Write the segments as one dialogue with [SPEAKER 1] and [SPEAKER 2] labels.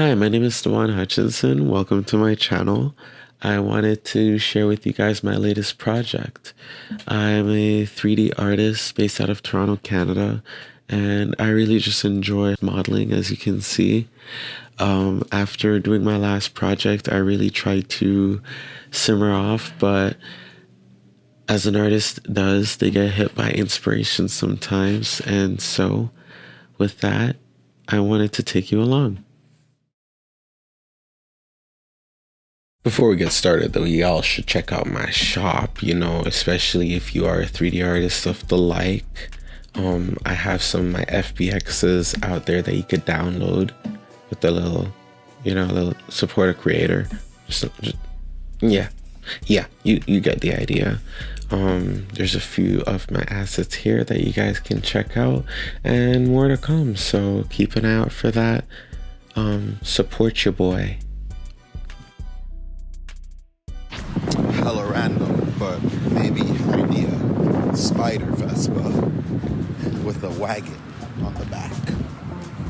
[SPEAKER 1] Hi, my name is Dewan Hutchinson. Welcome to my channel. I wanted to share with you guys my latest project. I'm a 3D artist based out of Toronto, Canada, and I really just enjoy modeling, as you can see. After doing my last project, I really tried to simmer off, but as an artist does, they get hit by inspiration sometimes, and so with that, I wanted to take you along. Before we get started though, y'all should check out my shop, especially if you are a 3D artist of the like. I have some of my FBXs out there that you could download with the little support a creator. Yeah, you get the idea. There's a few of my assets here that you guys can check out and more to come. So keep an eye out for that. Support your boy.
[SPEAKER 2] Hella random, but maybe idea. Spider Vespa with a wagon on the back.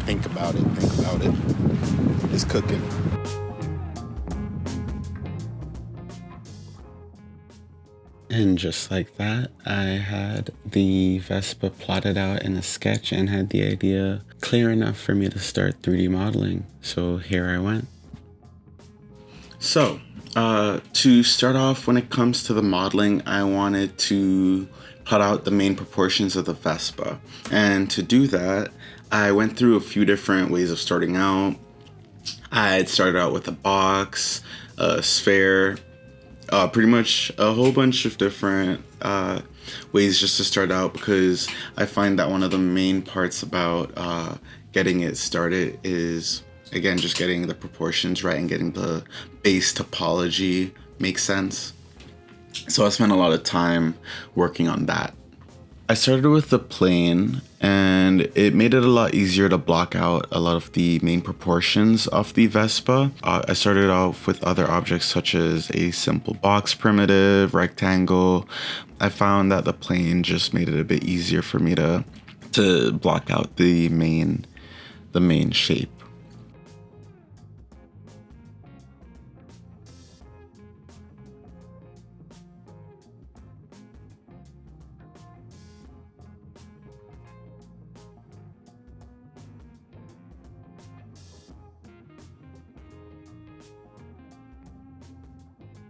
[SPEAKER 2] Think about it. It's cooking.
[SPEAKER 1] And just like that, I had the Vespa plotted out in a sketch and had the idea clear enough for me to start 3D modeling. So here I went. So, to start off, when it comes to the modeling, I wanted to plot out the main proportions of the Vespa. And to do that, I went through a few different ways of starting out. I had started out with a box, a sphere, pretty much a whole bunch of different ways just to start out, because I find that one of the main parts about getting it started is, again, just getting the proportions right and getting the base topology make sense. So I spent a lot of time working on that. I started with the plane, and it made it a lot easier to block out a lot of the main proportions of the Vespa. I started off with other objects such as a simple box primitive, rectangle. I found that the plane just made it a bit easier for me to block out the main shape.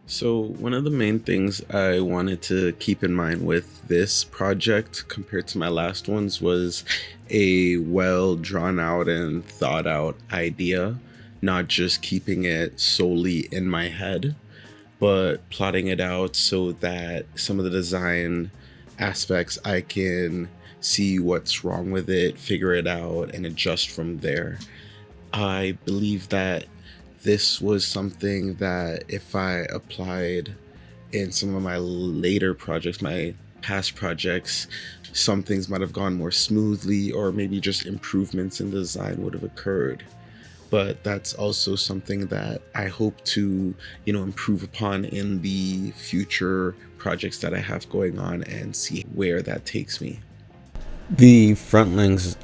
[SPEAKER 1] So one of the main things I wanted to keep in mind with this project compared to my last ones was a well drawn out and thought out idea, not just keeping it solely in my head, but plotting it out so that some of the design aspects I can see what's wrong with it, figure it out, and adjust from there. I believe that this was something that if I applied in some of my later projects, my past projects, some things might have gone more smoothly, or maybe just improvements in design would have occurred. But that's also something that I hope to, improve upon in the future projects that I have going on and see where that takes me. The front legs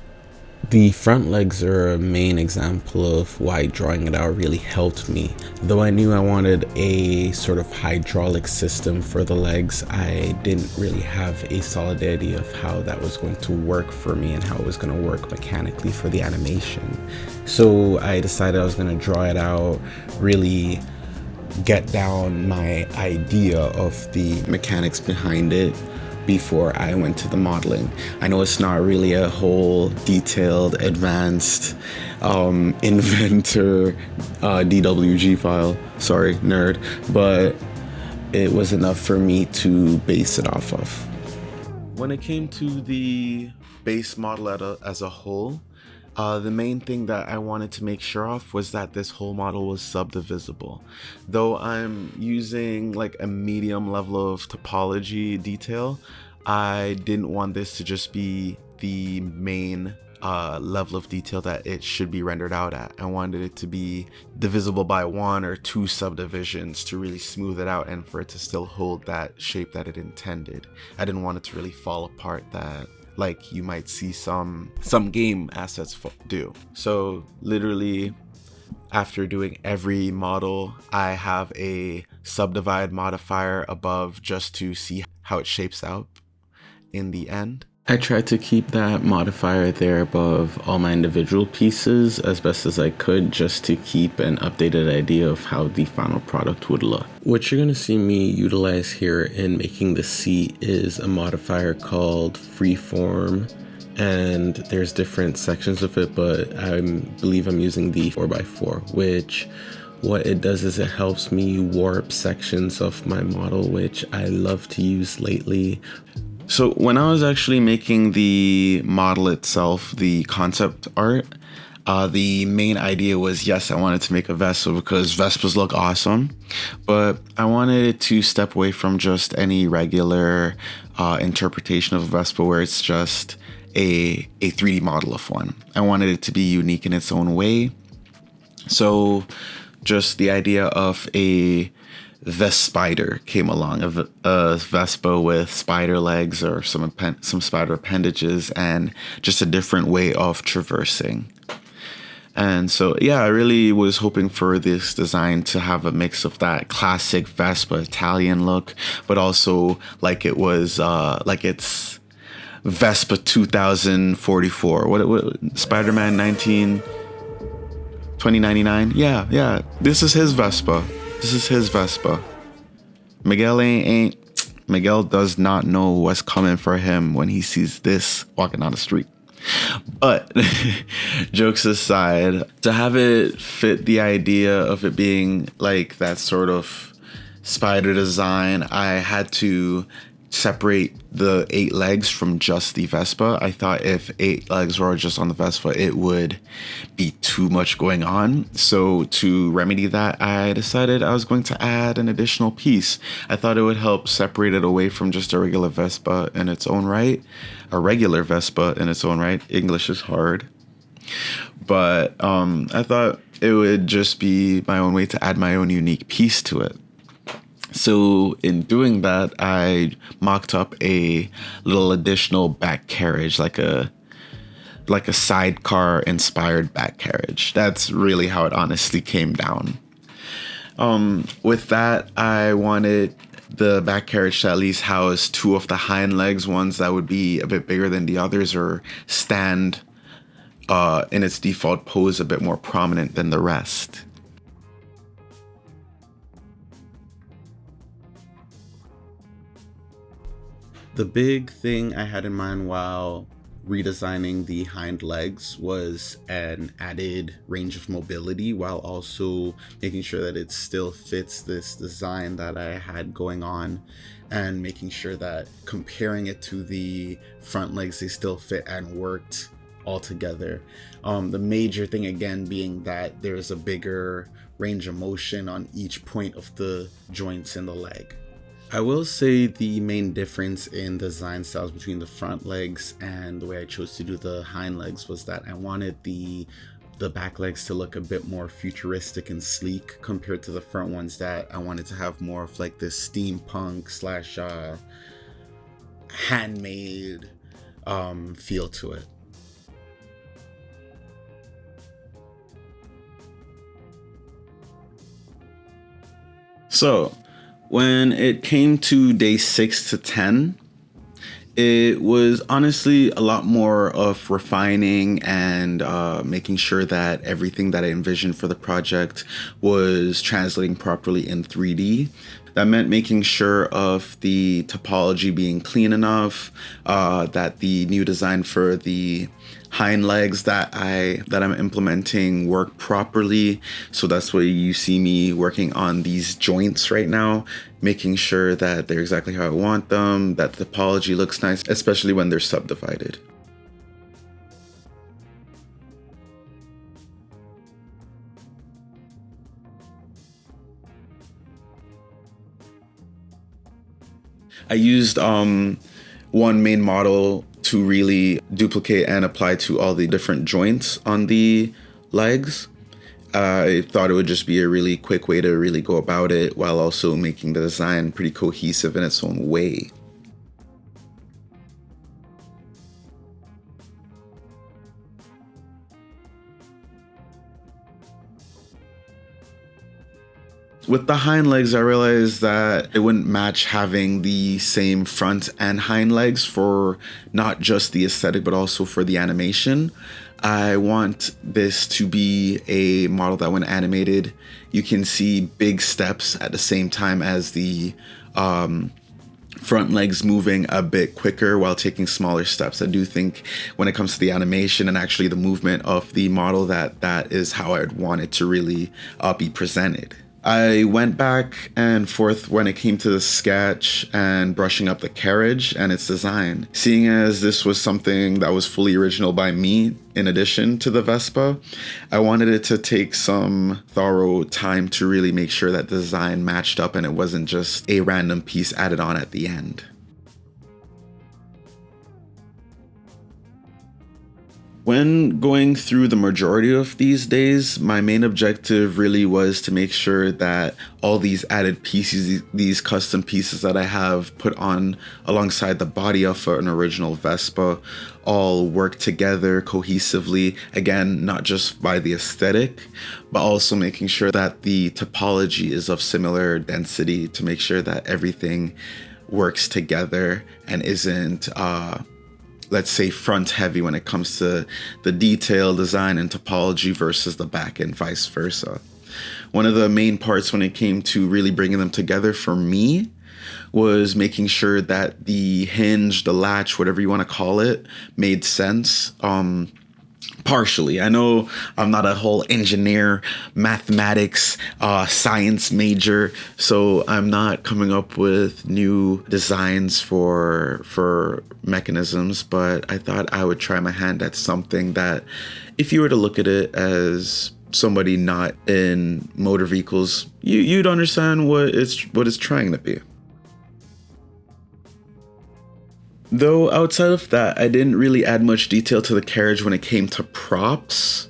[SPEAKER 1] The front legs are a main example of why drawing it out really helped me. Though I knew I wanted a sort of hydraulic system for the legs, I didn't really have a solid idea of how that was going to work for me and how it was going to work mechanically for the animation. So I decided I was going to draw it out, really get down my idea of the mechanics behind it before I went to the modeling. I know it's not really a whole detailed, advanced inventor DWG file, sorry, nerd, but it was enough for me to base it off of. When it came to the base model as a whole, the main thing that I wanted to make sure of was that this whole model was subdivisible. Though I'm using like a medium level of topology detail, I didn't want this to just be the main level of detail that it should be rendered out at. I wanted it to be divisible by one or two subdivisions to really smooth it out and for it to still hold that shape that it intended. I didn't want it to really fall apart that like you might see some game assets do. So literally After doing every model, I have a subdivide modifier above just to see how it shapes out in the end. I tried to keep that modifier there above all my individual pieces as best as I could, just to keep an updated idea of how the final product would look. What you're going to see me utilize here in making the seat is a modifier called Freeform, and there's different sections of it, but I believe I'm using the 4x4, which what it does is it helps me warp sections of my model, which I love to use lately. So when I was actually making the model itself, the concept art, the main idea was, yes, I wanted to make a Vespa because Vespas look awesome, but I wanted it to step away from just any regular interpretation of a Vespa where it's just a 3D model of one. I wanted it to be unique in its own way. So just the idea of a VeSpa-ider came along, a Vespa with spider legs or some spider appendages, and just a different way of traversing. And so, yeah, I really was hoping for this design to have a mix of that classic Vespa Italian look, but also like it was, like it's Vespa 2044. What Spider-Man 2099? Yeah. This is his Vespa. Miguel does not know what's coming for him when he sees this walking down the street. But jokes aside, to have it fit the idea of it being like that sort of spider design, I had to separate the 8 legs from just the Vespa. I thought if 8 legs were just on the Vespa, it would be too much going on. So to remedy that, I decided I was going to add an additional piece. I thought it would help separate it away from just a regular Vespa in its own right. A regular Vespa in its own right. English is hard. But I thought it would just be my own way to add my own unique piece to it. So in doing that, I mocked up a little additional back carriage, like a sidecar inspired back carriage. That's really how it honestly came down. With that, I wanted the back carriage to at least house 2 of the hind legs, ones that would be a bit bigger than the others or stand in its default pose a bit more prominent than the rest. The big thing I had in mind while redesigning the hind legs was an added range of mobility, while also making sure that it still fits this design that I had going on, and making sure that comparing it to the front legs, they still fit and worked all together. The major thing again being that there's a bigger range of motion on each point of the joints in the leg. I will say the main difference in design styles between the front legs and the way I chose to do the hind legs was that I wanted the back legs to look a bit more futuristic and sleek compared to the front ones that I wanted to have more of like this steampunk slash handmade feel to it. So when it came to day 6 to 10, it was honestly a lot more of refining and making sure that everything that I envisioned for the project was translating properly in 3D. That meant making sure of the topology being clean enough, that the new design for the hind legs that I'm implementing work properly. So that's why you see me working on these joints right now, making sure that they're exactly how I want them, that the topology looks nice, especially when they're subdivided. I used one main model to really duplicate and apply to all the different joints on the legs. I thought it would just be a really quick way to really go about it while also making the design pretty cohesive in its own way. With the hind legs, I realized that it wouldn't match having the same front and hind legs for not just the aesthetic, but also for the animation. I want this to be a model that when animated, you can see big steps at the same time as the front legs moving a bit quicker while taking smaller steps. I do think when it comes to the animation and actually the movement of the model, that is how I'd want it to really be presented. I went back and forth when it came to the sketch and brushing up the carriage and its design. Seeing as this was something that was fully original by me, in addition to the Vespa, I wanted it to take some thorough time to really make sure that the design matched up and it wasn't just a random piece added on at the end. When going through the majority of these days, my main objective really was to make sure that all these added pieces, these custom pieces that I have put on alongside the body of an original Vespa, all work together cohesively. Again, not just by the aesthetic, but also making sure that the topology is of similar density to make sure that everything works together and isn't let's say front heavy when it comes to the detail, design, and topology versus the back and vice versa. One of the main parts when it came to really bringing them together for me was making sure that the hinge, the latch, whatever you want to call it, made sense. Partially. I know I'm not a whole engineer, mathematics, science major, so I'm not coming up with new designs for mechanisms, but I thought I would try my hand at something that, if you were to look at it as somebody not in motor vehicles, you'd understand what it's trying to be. Though outside of that, I didn't really add much detail to the carriage when it came to props.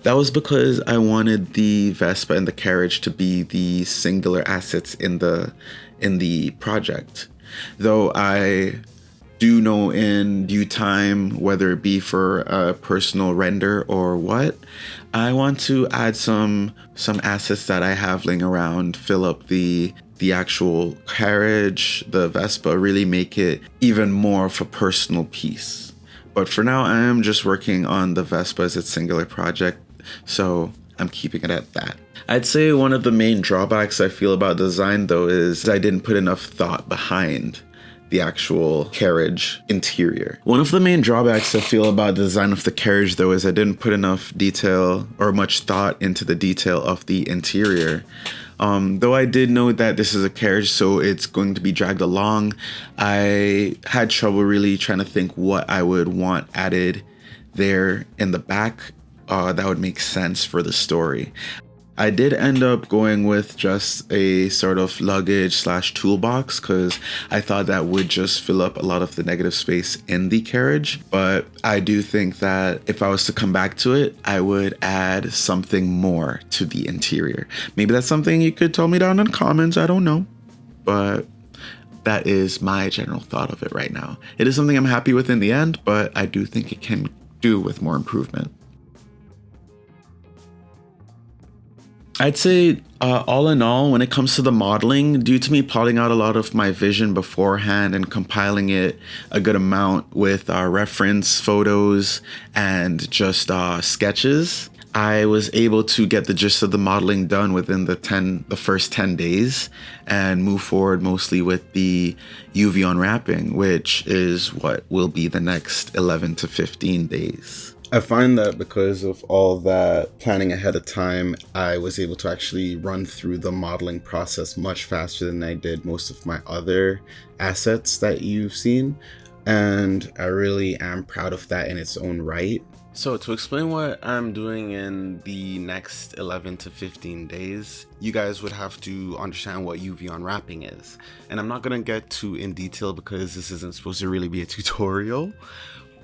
[SPEAKER 1] That was because I wanted the Vespa and the carriage to be the singular assets in the project. Though I do know in due time, whether it be for a personal render or what, I want to add some assets that I have laying around, fill up the actual carriage, the Vespa, really make it even more of a personal piece. But for now, I am just working on the Vespa as its singular project, so I'm keeping it at that. I'd say one of the main drawbacks I feel about design, though, is I didn't put enough thought behind the actual carriage interior. One of the main drawbacks I feel about the design of the carriage, though, is I didn't put enough detail or much thought into the detail of the interior. Though I did know that this is a carriage, so it's going to be dragged along, I had trouble really trying to think what I would want added there in the back that would make sense for the story. I did end up going with just a sort of luggage / toolbox because I thought that would just fill up a lot of the negative space in the carriage. But I do think that if I was to come back to it, I would add something more to the interior. Maybe that's something you could tell me down in the comments. I don't know. But that is my general thought of it right now. It is something I'm happy with in the end, but I do think it can do with more improvement. I'd say all in all, when it comes to the modeling, due to me plotting out a lot of my vision beforehand and compiling it a good amount with reference photos and just sketches, I was able to get the gist of the modeling done within the first 10 days and move forward mostly with the UV unwrapping, which is what will be the next 11 to 15 days. I find that because of all that planning ahead of time, I was able to actually run through the modeling process much faster than I did most of my other assets that you've seen. And I really am proud of that in its own right. So to explain what I'm doing in the next 11 to 15 days, you guys would have to understand what UV unwrapping is. And I'm not going to get too in detail because this isn't supposed to really be a tutorial.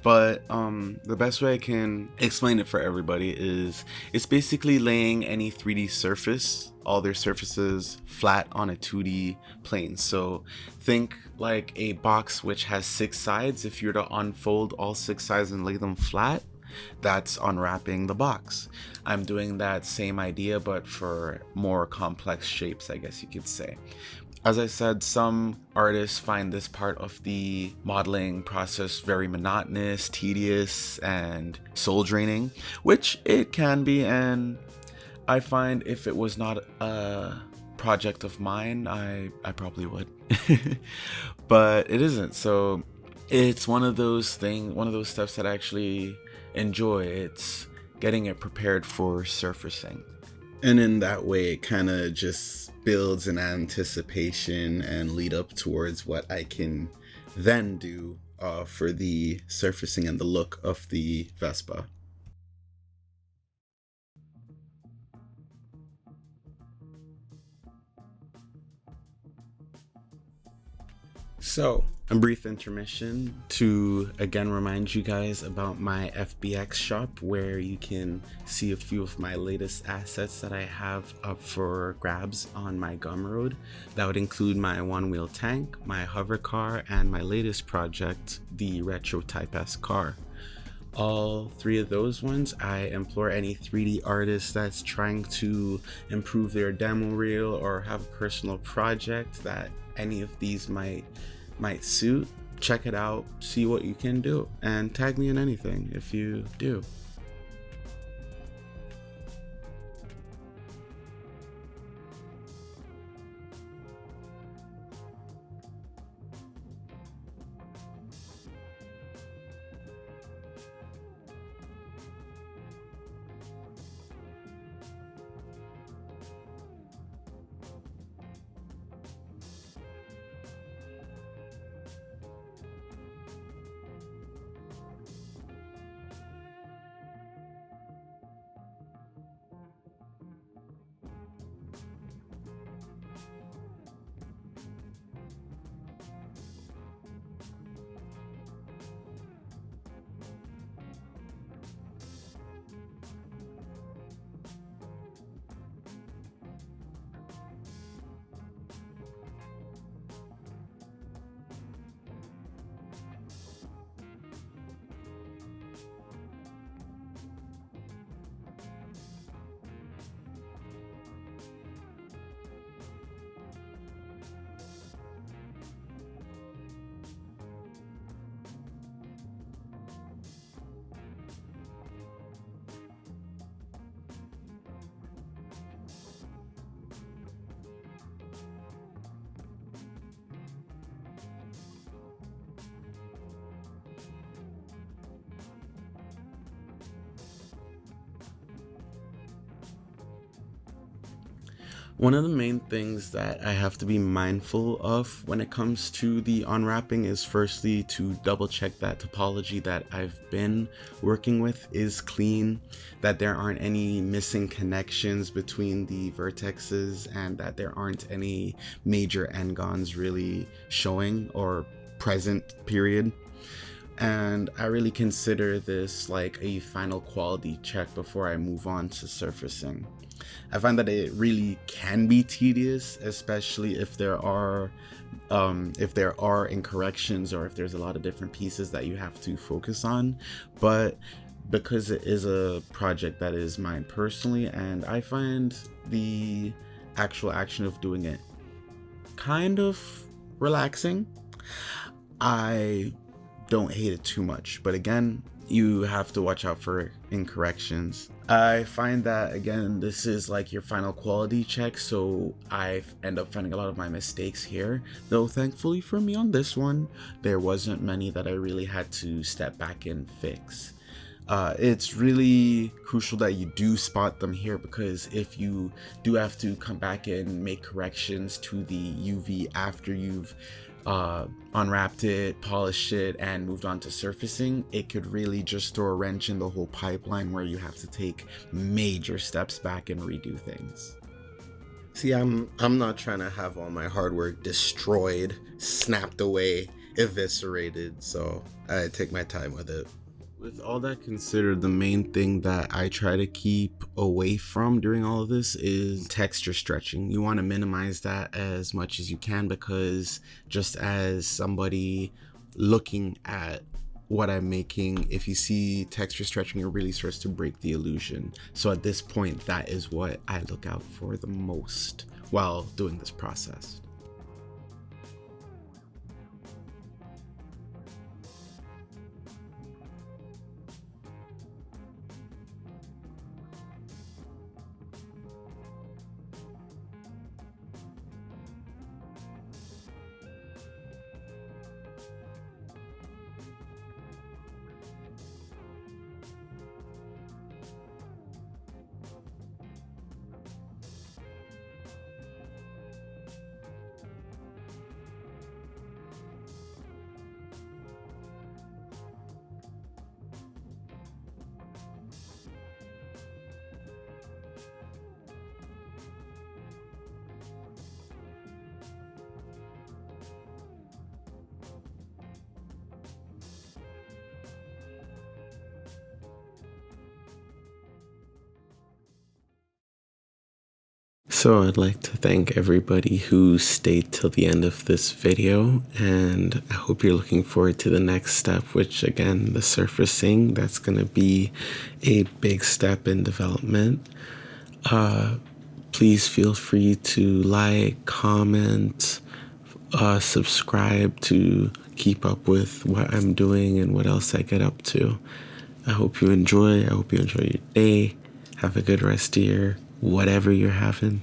[SPEAKER 1] But the best way I can explain it for everybody is it's basically laying any 3D surface, all their surfaces, flat on a 2D plane. So think like a box which has 6 sides. If you were to unfold all 6 sides and lay them flat, that's unwrapping the box. I'm doing that same idea, but for more complex shapes, I guess you could say. As I said, some artists find this part of the modeling process very monotonous, tedious, and soul draining, which it can be, and I find if it was not a project of mine, I probably would. But it isn't, so it's one of those steps that I actually enjoy. It's getting it prepared for surfacing. And in that way, it kind of just builds an anticipation and lead up towards what I can then do for the surfacing and the look of the Vespa. So, a brief intermission to again remind you guys about my FBX shop, where you can see a few of my latest assets that I have up for grabs on my Gumroad. That would include my one-wheel tank, my hover car, and my latest project, the Retro Type S car. All three of those ones, I implore any 3D artist that's trying to improve their demo reel or have a personal project that any of these might suit, check it out, see what you can do, and tag me in anything if you do. One of the main things that I have to be mindful of when it comes to the unwrapping is firstly to double check that topology that I've been working with is clean, that there aren't any missing connections between the vertexes, and that there aren't any major n-gons really showing or present, period. And I really consider this like a final quality check before I move on to surfacing. I find that it really can be tedious, especially if there are incorrections or if there's a lot of different pieces that you have to focus on. But because it is a project that is mine personally, and I find the actual action of doing it kind of relaxing, I don't hate it too much. But again, you have to watch out for incorrections. I find that, again, this is like your final quality check, so I end up finding a lot of my mistakes here, though thankfully for me on this one, there wasn't many that I really had to step back and fix. It's really crucial that you do spot them here, because if you do have to come back and make corrections to the UV after you've unwrapped it, polished it, and moved on to surfacing, it could really just throw a wrench in the whole pipeline where you have to take major steps back and redo things. See, I'm not trying to have all my hard work destroyed, snapped away, eviscerated, so I take my time with it. With all that considered, the main thing that I try to keep away from during all of this is texture stretching. You want to minimize that as much as you can, because just as somebody looking at what I'm making, if you see texture stretching, it really starts to break the illusion. So at this point, that is what I look out for the most while doing this process. So I'd like to thank everybody who stayed till the end of this video, and I hope you're looking forward to the next step, which again, the surfacing. That's going to be a big step in development. Please feel free to like, comment, subscribe to keep up with what I'm doing and what else I get up to. I hope you enjoy. I hope you enjoy your day. Have a good rest of your whatever you're having.